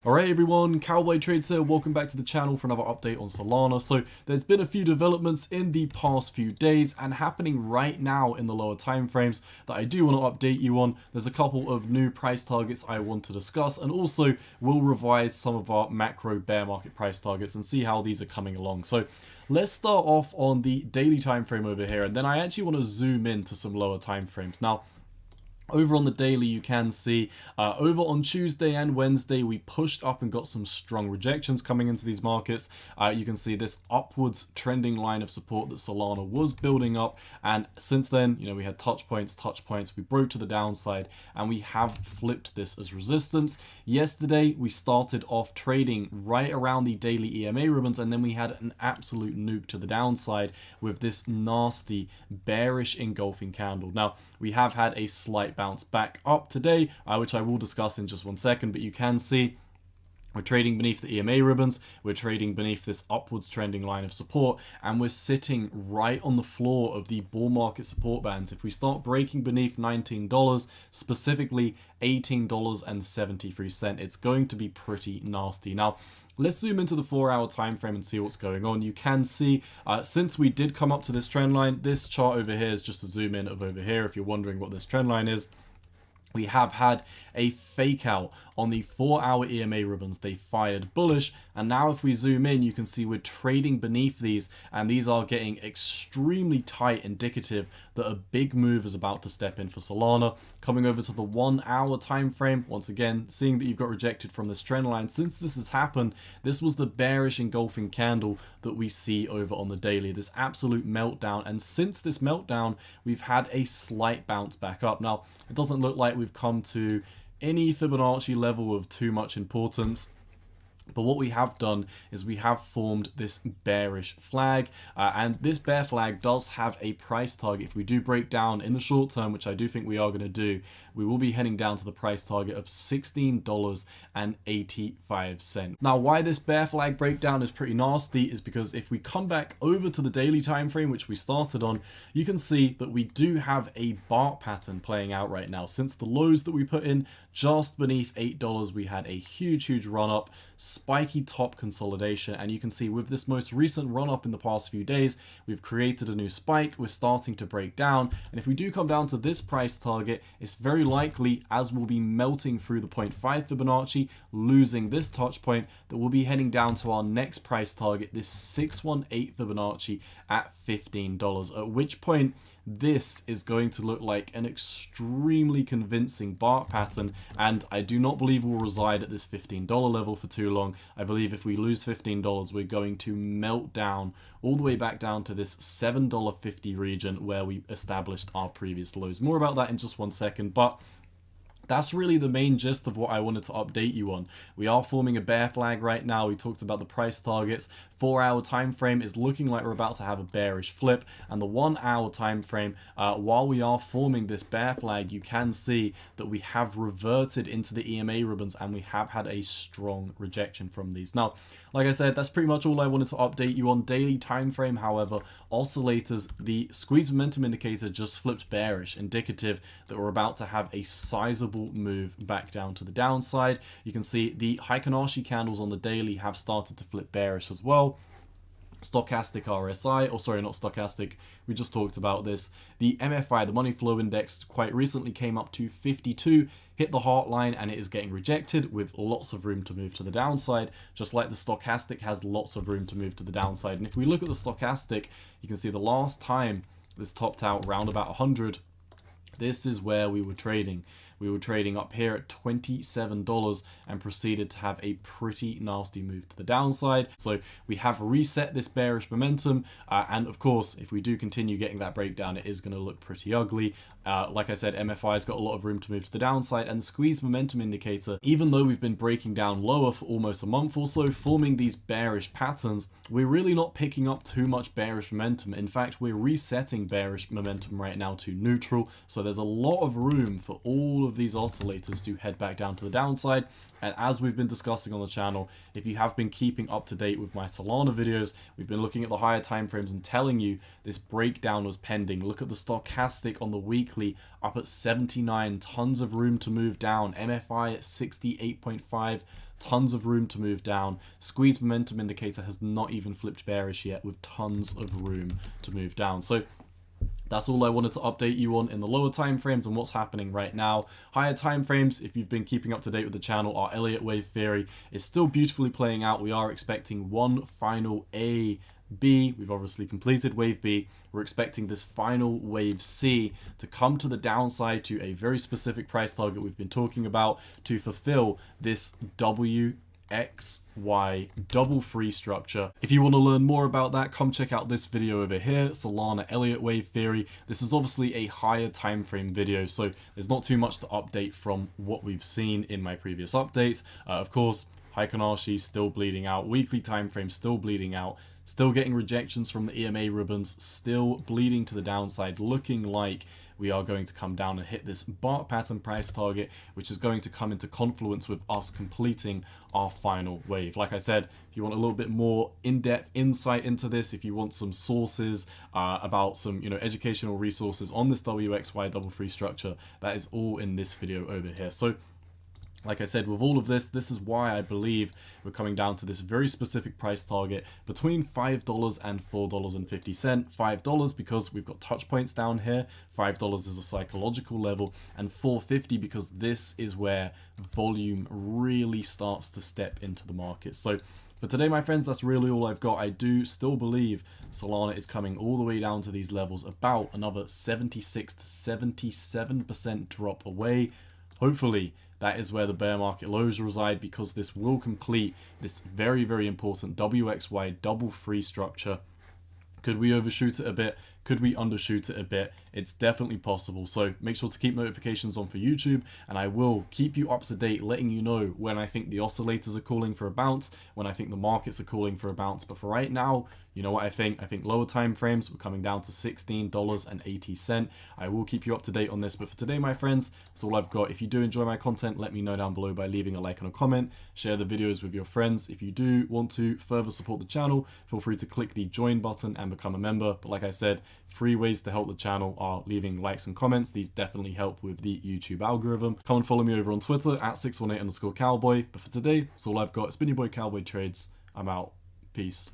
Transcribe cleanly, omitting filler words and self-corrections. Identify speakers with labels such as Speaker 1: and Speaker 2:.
Speaker 1: Alright everyone, Cowboy Trades here, welcome back to the channel for another update on Solana. So there's been a few developments in the past few days and happening right now in the lower time frames that I do want to update you on. There's a couple of new price targets I want to discuss, and also we'll revise some of our macro bear market price targets and see how these are coming along. So let's start off on the daily time frame over here, and then I actually want to zoom in to some lower time frames. Now, over on the daily, you can see over on Tuesday and Wednesday, we pushed up and got some strong rejections coming into these markets. You can see this upwards trending line of support that Solana was building up. And since then, we had touch points, we broke to the downside, and we have flipped this as resistance. Yesterday, we started off trading right around the daily EMA ribbons, and then we had an absolute nuke to the downside with this nasty bearish engulfing candle. Now, we have had a slight bounce back up today, which I will discuss in just one second, but you can see we're trading beneath the EMA ribbons, we're trading beneath this upwards trending line of support, and we're sitting right on the floor of the bull market support bands. If we start breaking beneath $19, specifically $18.73, it's going to be pretty nasty. Now, let's zoom into the 4-hour time frame and see what's going on. You can see since we did come up to this trend line, this chart over here is just a zoom in of over here if you're wondering what this trend line is. We have had a fake out on the 4-hour EMA ribbons. They fired bullish, and now if we zoom in, you can see we're trading beneath these, and these are getting extremely tight, indicative that a big move is about to step in for Solana. Coming over to the 1-hour time frame, once again, seeing that you've got rejected from this trend line. Since this has happened, this was the bearish engulfing candle that we see over on the daily, this absolute meltdown. And since this meltdown, we've had a slight bounce back up. Now, it doesn't look like we've come to any Fibonacci level of too much importance, but what we have done is we have formed this bearish flag, and this bear flag does have a price target. If we do break down in the short term, which I do think we are going to do, we will be heading down to the price target of $16.85. Now, why this bear flag breakdown is pretty nasty is because if we come back over to the daily time frame, which we started on, you can see that we do have a bar pattern playing out right now. Since the lows that we put in just beneath $8, we had a huge run up, spiky top consolidation, and you can see with this most recent run up in the past few days, we've created a new spike. We're starting to break down, and if we do come down to this price target, it's very likely, as we'll be melting through the 0.5 Fibonacci, losing this touch point, that we'll be heading down to our next price target, this 618 Fibonacci at $15, at which point this is going to look like an extremely convincing bark pattern, and I do not believe we'll reside at this $15 level for too long. I believe if we lose $15, we're going to melt down all the way back down to this $7.50 region where we established our previous lows. More about that in just one second, but that's really the main gist of what I wanted to update you on. We are forming a bear flag right now. We talked about the price targets. 4-hour time frame is looking like we're about to have a bearish flip, and the 1-hour time frame, while we are forming this bear flag, you can see that we have reverted into the EMA ribbons, and we have had a strong rejection from these. Now, like I said, that's pretty much all I wanted to update you on. Daily time frame, however, oscillators, the squeeze momentum indicator just flipped bearish, indicative that we're about to have a sizable move back down to the downside. You can see the Fibonacci candles on the daily have started to flip bearish as well. Stochastic RSI, or sorry, not stochastic, we just talked about this. The MFI, the money flow index, quite recently came up to 52, hit the heart line, and it is getting rejected with lots of room to move to the downside, just like the stochastic has lots of room to move to the downside. And if we look at the stochastic, you can see the last time this topped out around about 100, this is where we were trading. We were trading up here at $27 and proceeded to have a pretty nasty move to the downside. So we have reset this bearish momentum, and of course, if we do continue getting that breakdown, it is going to look pretty ugly. Like I said, MFI's got a lot of room to move to the downside, and the squeeze momentum indicator, even though we've been breaking down lower for almost a month or so, forming these bearish patterns, we're really not picking up too much bearish momentum. In fact, we're resetting bearish momentum right now to neutral, so there's a lot of room for all of these oscillators do head back down to the downside. And as we've been discussing on the channel, if you have been keeping up to date with my Solana videos, we've been looking at the higher time frames and telling you this breakdown was pending. Look at the stochastic on the weekly, up at 79, tons of room to move down. MFI at 68.5, tons of room to move down. Squeeze momentum indicator has not even flipped bearish yet, with tons of room to move down. So that's all I wanted to update you on in the lower time frames and what's happening right now. Higher time frames, if you've been keeping up to date with the channel, our Elliott wave theory is still beautifully playing out. We are expecting one final A, B. We've obviously completed wave B. We're expecting this final wave C to come to the downside to a very specific price target we've been talking about to fulfill this WXY double free structure. If you want to learn more about that, come check out this video over here, Solana Elliott wave theory. This is obviously a higher time frame video, so there's not too much to update from what we've seen in my previous updates. Of course, Heikonarshi still bleeding out, weekly time frame still bleeding out, still getting rejections from the EMA ribbons, still bleeding to the downside, looking like we are going to come down and hit this bark pattern price target, which is going to come into confluence with us completing our final wave. Like I said, if you want a little bit more in-depth insight into this, if you want some sources about some educational resources on this WXY double free structure, that is all in this video over here. So like I said, with all of this, this is why I believe we're coming down to this very specific price target between $5 and $4.50. $5 because we've got touch points down here, $5 is a psychological level, and $4.50 because this is where volume really starts to step into the market. So for today, my friends, that's really all I've got. I do still believe Solana is coming all the way down to these levels, about another 76 to 77% drop away. Hopefully, that is where the bear market lows reside, because this will complete this very, very important WXY double free structure. Could we overshoot it a bit? Could we undershoot it a bit? It's definitely possible. So make sure to keep notifications on for YouTube, and I will keep you up to date, letting you know when I think the oscillators are calling for a bounce, when I think the markets are calling for a bounce. But for right now, you know what I think? I think lower time frames, we're coming down to $16.80. I will keep you up to date on this. But for today, my friends, that's all I've got. If you do enjoy my content, let me know down below by leaving a like and a comment. Share the videos with your friends. If you do want to further support the channel, feel free to click the join button and become a member. But like I said, 3 ways to help the channel are leaving likes and comments. These definitely help with the YouTube algorithm. Come and follow me over on Twitter at 618_cowboy. But for today, that's all I've got. It's been your boy Cowboy Trades. I'm out. Peace.